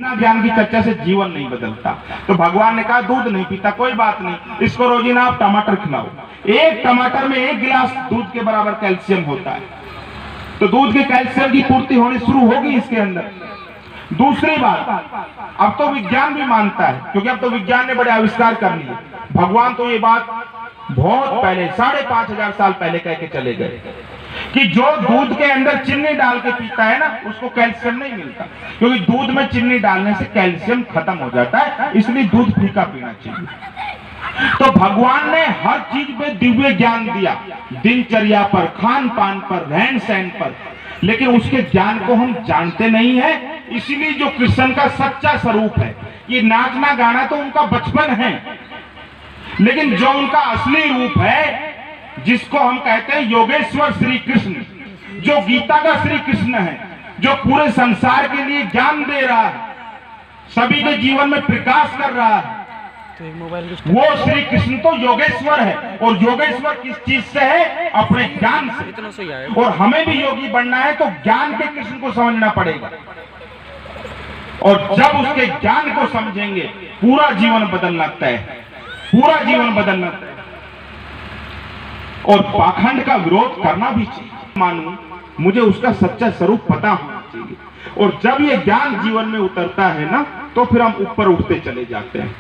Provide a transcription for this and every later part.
बिना ज्ञान की चर्चा से जीवन नहीं बदलता। तो भगवान ने कहा दूध नहीं पीता, कोई बात नहीं, इसको रोजीना आप टमाटर खिलाओ। एक टमाटर में 1 गिलास दूध के बराबर कैल्शियम होता है, तो दूध के कैल्शियम की पूर्ति होनी शुरू होगी इसके अंदर। दूसरी बात, अब तो विज्ञान भी मानता है, क्योंकि अब तो विज्ञान ने बड़े आविष्कार कर लिए। भगवान तो ये बात बहुत पहले 5,500 साल पहले कह के चले गए कि जो दूध के अंदर चीनी डाल के पीता है ना, उसको कैल्शियम नहीं मिलता, क्योंकि दूध में चीनी डालने से कैल्शियम खत्म हो जाता है, इसलिए दूध फीका पीना चाहिए। तो भगवान ने हर चीज में दिव्य ज्ञान दिया, दिनचर्या पर, खान पान पर, रहन सहन पर, लेकिन उसके ज्ञान को हम जानते नहीं है। इसलिए जो कृष्ण का सच्चा स्वरूप है, ये नाचना गाना तो उनका बचपन है, लेकिन जो उनका असली रूप है, जिसको हम कहते हैं योगेश्वर श्री कृष्ण, जो गीता का श्री कृष्ण है, जो पूरे संसार के लिए ज्ञान दे रहा है, सभी के जीवन में प्रकाश कर रहा है, वो श्री कृष्ण तो योगेश्वर है। और योगेश्वर किस चीज से है? अपने ज्ञान से। और हमें भी योगी बनना है तो ज्ञान के कृष्ण को समझना पड़ेगा, और जब उसके ज्ञान को समझेंगे पूरा जीवन बदल लगता है, पूरा जीवन बदल लगता है। और पाखंड का विरोध करना भी चाहिए, मानूं मुझे उसका सच्चा स्वरूप पता होना चाहिए। और जब ये ज्ञान जीवन में उतरता है ना, तो फिर हम ऊपर उठते चले जाते हैं,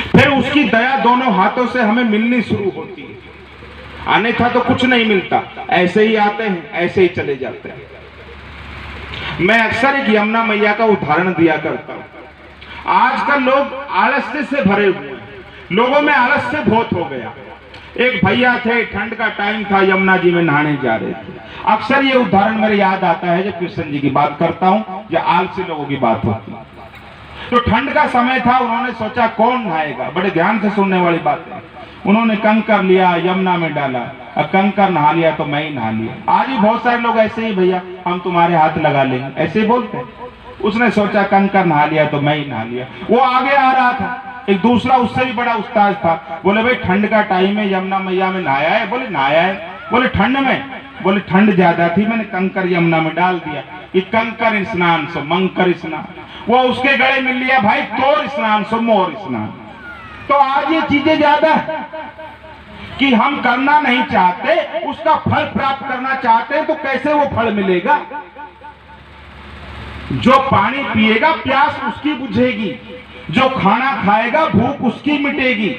फिर उसकी दया दोनों हाथों से हमें मिलनी शुरू होती है। अन्यथा तो कुछ नहीं मिलता, ऐसे ही आते हैं, ऐसे ही चले जाते हैं। मैं अक्सर एक यमुना मैया का उदाहरण दिया करता हूं। आजकल लोग आलस्य से भरे हुए हैं, लोगों में आलस्य बहुत हो गया। एक भैया थे, ठंड का टाइम था, यमुना जी में नहाने जा रहे थे। अक्सर ये उदाहरण मेरे याद आता है जब कृष्ण जी की बात करता हूं या आलसी लोगों की बात होती है। तो ठंड का समय था, उन्होंने सोचा कौन नहाएगा, बड़े ध्यान से सुनने वाली बात है। उन्होंने कंकर लिया, यमुना में डाला, और कंकर नहा लिया तो मैं ही नहा लिया। आज भी बहुत सारे लोग ऐसे ही, भैया हम तुम्हारे हाथ लगा लेंगे, ऐसे ही बोलते हैं। उसने सोचा कंकर नहा लिया तो मैं ही नहा लिया। वो आगे आ रहा था, एक दूसरा उससे भी बड़ा उस्ताद था। बोले भाई ठंड का टाइम है, यमुना मैया में नहाया है? बोले नहाया है। बोले ठंड में? बोले ठंड ज्यादा थी, मैंने कंकर यमुना में डाल दिया कि कंकर स्नान सो मंकर स्नान। वो उसके गले मिल लिया, भाई तोर स्नान सो मोर स्नान। तो आज ये चीजें ज्यादा है कि हम करना नहीं चाहते, उसका फल प्राप्त करना चाहते हैं, तो कैसे वो फल मिलेगा? जो पानी पिएगा प्यास उसकी बुझेगी, जो खाना खाएगा भूख उसकी मिटेगी,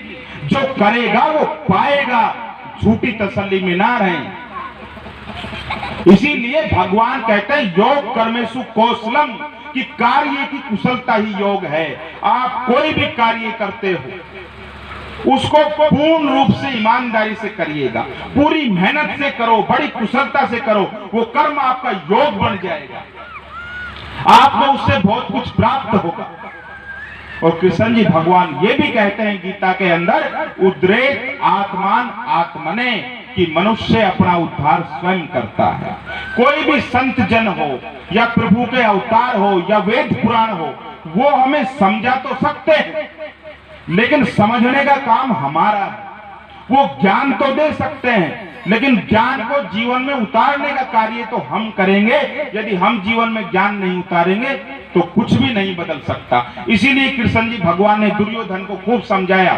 जो करेगा वो पाएगा, झूठी तसल्ली में ना रहें। इसीलिए भगवान कहते हैं योग कर्मेषु कौशलम, कि कार्य की कुशलता ही योग है। आप कोई भी कार्य करते हो उसको पूर्ण रूप से ईमानदारी से करिएगा, पूरी मेहनत से करो, बड़ी कुशलता से करो, वो कर्म आपका योग बन जाएगा, आपको उससे बहुत कुछ प्राप्त होगा। और कृष्ण जी भगवान ये भी कहते हैं गीता के अंदर, उद्रेक आत्मान आत्मने, कि मनुष्य अपना उद्धार स्वयं करता है। कोई भी संत जन हो या प्रभु के अवतार हो या वेद पुराण हो, वो हमें समझा तो सकते हैं, लेकिन समझने का काम हमारा है। वो ज्ञान तो दे सकते हैं, लेकिन ज्ञान को जीवन में उतारने का कार्य तो हम करेंगे। यदि हम जीवन में ज्ञान नहीं उतारेंगे तो कुछ भी नहीं बदल सकता। इसीलिए कृष्ण जी भगवान ने दुर्योधन को खूब समझाया,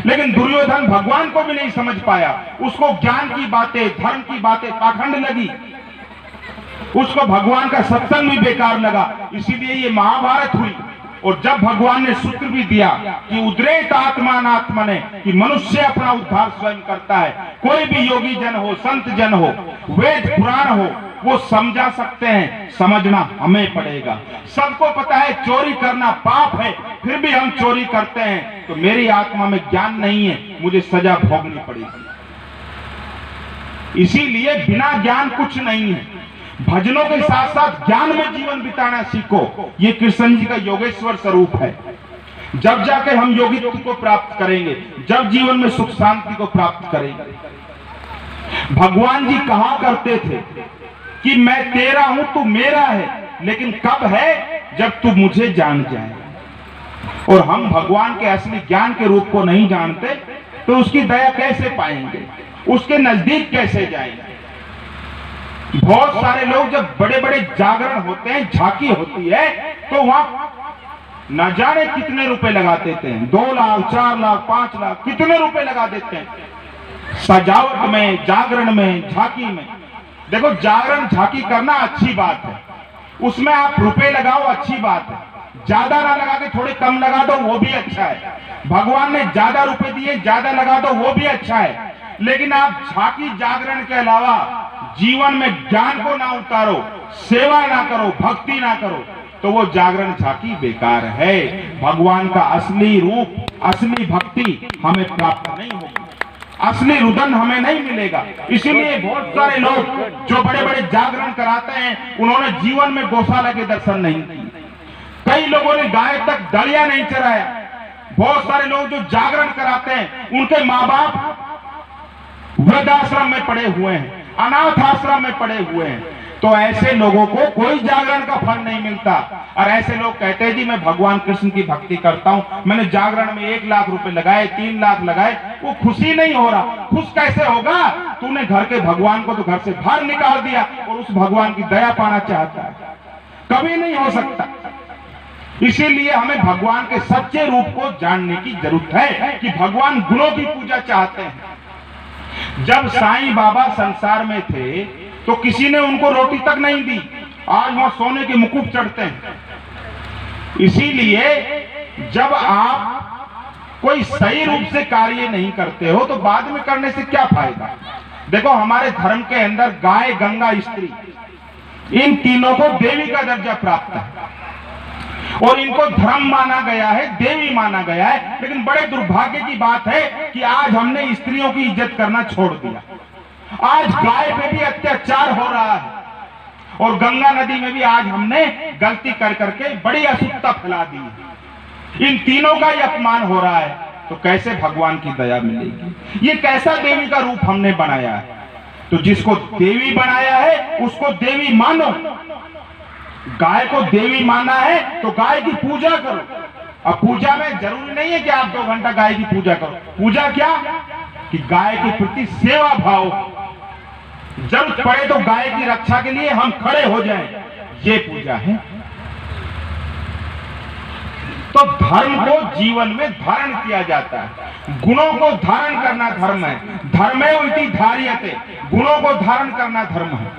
लेकिन दुर्योधन भगवान को भी नहीं समझ पाया। उसको ज्ञान की बातें, धर्म की बातें पाखंड लगी, उसको भगवान का सत्संग भी बेकार लगा। इसीलिए ये महाभारत हुई। और जब भगवान ने सूत्र भी दिया कि उद्रेक आत्मान आत्मने, कि मनुष्य अपना उद्धार स्वयं करता है, कोई भी योगी जन हो, संत जन हो, वेद पुराण हो, वो समझा सकते हैं, समझना हमें पड़ेगा। सबको पता है चोरी करना पाप है, फिर भी हम चोरी करते हैं, तो मेरी आत्मा में ज्ञान नहीं है, मुझे सजा भोगनी पड़ेगी। इसीलिए बिना ज्ञान कुछ नहीं है। भजनों के साथ साथ ज्ञान में जीवन बिताना सीखो। ये कृष्ण जी का योगेश्वर स्वरूप है। जब जाके हम योगित्व को प्राप्त करेंगे, जब जीवन में सुख शांति को प्राप्त करेंगे। भगवान जी कहा करते थे कि मैं तेरा हूं तू मेरा है, लेकिन कब है? जब तू मुझे जान जाए। और हम भगवान के असली ज्ञान के रूप को नहीं जानते, तो उसकी दया कैसे पाएंगे, उसके नजदीक कैसे जाएंगे? बहुत सारे लोग जब बड़े बड़े जागरण होते हैं, झांकी होती है, तो वहां न जाने कितने रुपए लगा देते हैं, 2 लाख 4 लाख 5 लाख कितने रुपए लगा देते हैं सजावट में, जागरण में, झांकी में। देखो जागरण झांकी करना अच्छी बात है, उसमें आप रुपए लगाओ अच्छी बात है, ज्यादा ना लगा के थोड़े कम लगा दो वो भी अच्छा है। भगवान ने ज्यादा रुपए दिए, ज्यादा लगा दो वो भी अच्छा है। लेकिन आप झांकी जागरण के अलावा जीवन में ज्ञान को ना उतारो, सेवा ना करो, भक्ति ना करो, तो वो जागरण झांकी बेकार है। भगवान का असली रूप, असली भक्ति हमें प्राप्त नहीं होगी, असली रुदन हमें नहीं मिलेगा। इसीलिए बहुत सारे लोग जो बड़े बड़े जागरण कराते हैं, उन्होंने जीवन में गौशाला के दर्शन नहीं किए। कई लोगों ने गाय तक दलिया नहीं चराया। बहुत सारे लोग जो जागरण कराते हैं, उनके माँ बाप वृद्धाश्रम में पड़े हुए हैं, अनाथ आश्रम में पड़े हुए हैं। तो ऐसे लोगों को कोई जागरण का फल नहीं मिलता। और ऐसे लोग कहते हैं जी मैं भगवान कृष्ण की भक्ति करता हूं, मैंने जागरण में 1 लाख रुपए लगाए, 3 लाख लगाए, वो खुशी नहीं हो रहा। खुश कैसे होगा? तूने घर के भगवान को तो घर से बाहर निकाल दिया और उस भगवान की दया पाना चाहता है, कभी नहीं हो सकता। इसीलिए हमें भगवान के सच्चे रूप को जानने की जरूरत है कि भगवान गुणों की पूजा चाहते हैं। जब साईं बाबा संसार में थे तो किसी ने उनको रोटी तक नहीं दी, आज वहां सोने के मुकुट चढ़ते हैं। इसीलिए जब आप कोई सही रूप से कार्य नहीं करते हो तो बाद में करने से क्या फायदा। देखो हमारे धर्म के अंदर गाय, गंगा, स्त्री, इन तीनों को देवी का दर्जा प्राप्त है और इनको धर्म माना गया है, देवी माना गया है। लेकिन बड़े दुर्भाग्य की बात है कि आज हमने स्त्रियों की इज्जत करना छोड़ दिया। आज गाय पे भी अत्याचार हो रहा है और गंगा नदी में भी आज हमने गलती कर करके बड़ी अशुद्धता फैला दी है। इन तीनों का ही अपमान हो रहा है, तो कैसे भगवान की दया मिलेगी? ये कैसा देवी का रूप हमने बनाया है? तो जिसको देवी बनाया है उसको देवी मानो। गाय को देवी माना है तो गाय की पूजा करो। अब पूजा में जरूरी नहीं है कि आप 2 घंटा गाय की पूजा करो। पूजा क्या कि गाय के प्रति सेवा भाव, जरूरत पड़े तो गाय की रक्षा के लिए हम खड़े हो जाएं, ये पूजा है। तो धर्म को जीवन में धारण किया जाता है, गुणों को धारण करना धर्म है। धर्मेव इति धार्यते, गुणों को धारण करना धर्म है।